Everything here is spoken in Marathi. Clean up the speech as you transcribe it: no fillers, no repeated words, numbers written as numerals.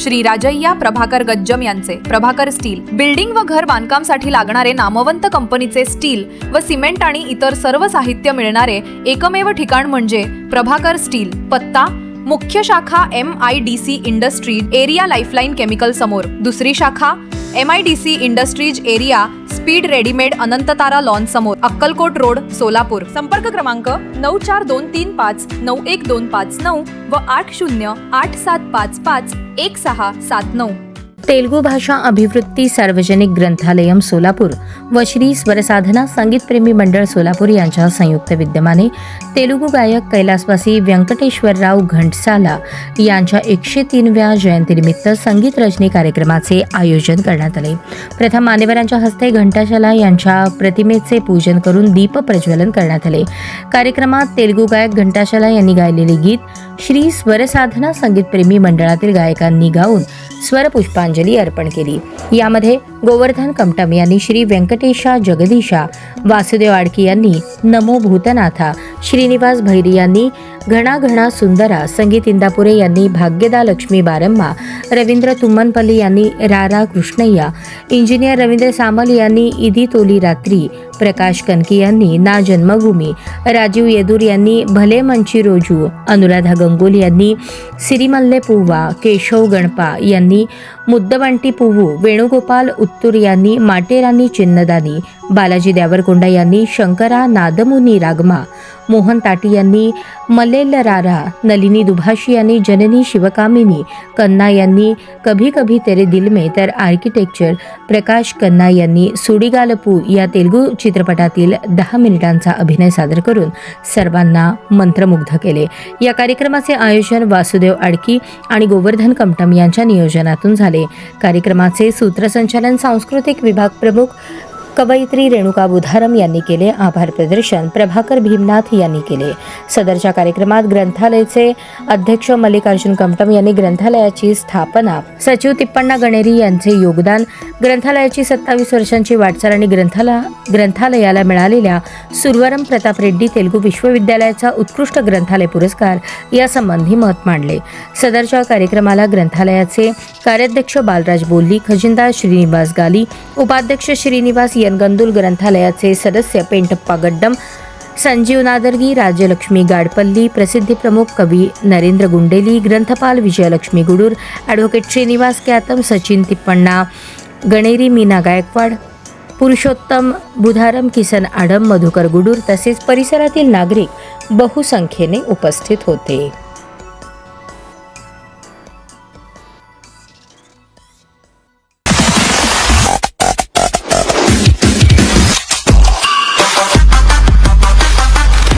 श्री राजय्या प्रभाकर गज्जम यांचे प्रभाकर स्टील बिल्डिंग व घर बांधकामसाठी लागणारे नामवंत कंपनीचे स्टील व सिमेंट आणि इतर सर्व साहित्य मिळणारे एकमेव ठिकाण म्हणजे प्रभाकर स्टील। पत्ता मुख्य शाखा MIDC industries area lifeline chemical समोर, दुसरी शाखा MIDC industries area speed readymade Anantatara lawn समोर, अक्कलकोट रोड, सोलापूर। संपर्क क्रमांक 9423591259 व 8087551679। तेलुगू भाषा अभिवृत्ती सार्वजनिक ग्रंथालयम सोलापूर व श्री स्वरसाधना संगीतप्रेमी मंडळ सोलापूर यांच्या संयुक्त विद्यमाने तेलुगू गायक कैलासवासी व्यंकटेश्वरराव घंटसाला यांच्या 103व्या जयंतीनिमित्त संगीत रजनी कार्यक्रमाचे आयोजन करण्यात आले। प्रथम मान्यवरांच्या हस्ते घंटाशाला यांच्या प्रतिमेचे पूजन करून दीप प्रज्वलन करण्यात आले। कार्यक्रमात तेलुगू गायक घंटाशाला यांनी गायलेले गीत श्री स्वरसाधना संगीतप्रेमी मंडळातील गायकांनी गाऊन स्वरपुष्पांजली अर्पण केली। यामध्ये गोवर्धन कमटम यांनी श्री व्यंकटेशा जगदीशा, वासुदेव आडकी यांनी नमो भूतनाथा, श्रीनिवास भैरी यांनी घणा घणा सुंदरा, संगीत इंदापुरे यांनी भाग्यदा लक्ष्मी बारम्मा, रवींद्र तुम्मनपल्ली यांनी रारा कृष्णय्या, इंजिनियर रवींद्र सामल यांनी इदी तोली रात्री, प्रकाश कनकी यांनी ना जन्मभूमी, राजीव येदूर यांनी भले मंची रोजू, अनुराधा गंगोली यांनी सिरिमल्ले पुव्वा, केशव गणपा यांनी मुद्दबंटी पुव्वू, वेणुगोपाल उत्तूर यांनी माटेरानी चिन्नदानी, बालाजी देवरकोंडा यांनी शंकरा नादमुनी रागमा, मोहन ताटी यांनी मल्लेल रारा, नलिनी दुभाषी यांनी जननी शिवकामिनी, कन्ना यांनी कभी कभी तेरे दिल में, तर आर्किटेक्चर प्रकाश कन्ना यांनी सुडिगालपू या तेलुगू चित्रपटातील 10 मिनिटांचा अभिनय सादर करून सर्वांना मंत्रमुग्ध केले। या कार्यक्रमाचे आयोजन वासुदेव आडकी आणि गोवर्धन कमटम यांच्या नियोजनातून झाले। कार्यक्रमाचे सूत्रसंचालन सांस्कृतिक विभाग प्रमुख कवयित्री रेणुका बुधारम यांनी केले। आभार प्रदर्शन प्रभाकर भीमनाथ यांनी केले। सदरच्या कार्यक्रमात ग्रंथालयाचे अध्यक्ष मल्लिकार्जुन कमटम यांनी ग्रंथालयाची स्थापना, सचिव तिप्पण्णा गणेरी यांचे योगदान, ग्रंथालयाची 27 वर्षांची वाटचाल आणि ग्रंथालयाला मिळालेल्या सुरवरम प्रताप रेड्डी तेलुगू विश्वविद्यालयाचा उत्कृष्ट ग्रंथालय पुरस्कार यासंबंधी मत मांडले। सदरच्या कार्यक्रमाला ग्रंथालयाचे कार्याध्यक्ष बालराज बोल्ली, खजिनदार श्रीनिवास गाली, उपाध्यक्ष श्रीनिवास यनगंदुल, ग्रंथालयाचे सदस्य पेंटप्पा गड्डम, संजीव नादर्गी, राज्यलक्ष्मी गाडपल्ली, प्रसिद्धी प्रमुख कवी नरेंद्र गुंडेली, ग्रंथपाल विजयलक्ष्मी गुडूर, ॲडव्होकेट श्रीनिवास क्यातम, सचिन तिप्पण्णा गणेरी, मीना गायकवाड, पुरुषोत्तम बुधारम, किसन आडम, मधुकर गुडूर तसेच परिसरातील नागरिक बहुसंख्येने उपस्थित होते।